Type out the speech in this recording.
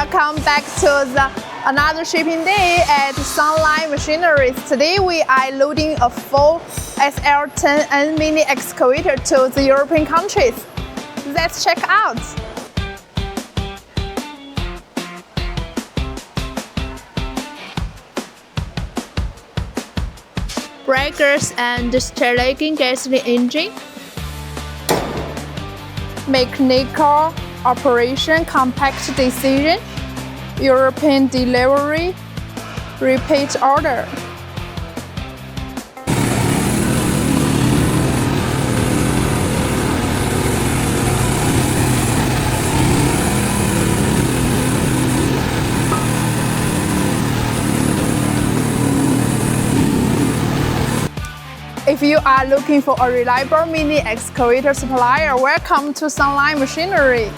welcome back to another shipping day at Sunline Machineries. Today we are loading a full SL10N mini excavator to the European countries. Let's check out. Breakers and sterling gasoline engine. Mechanical operation, compact decision, European delivery, repeat order. If you are looking for a reliable mini excavator supplier, welcome to Sunline Machinery.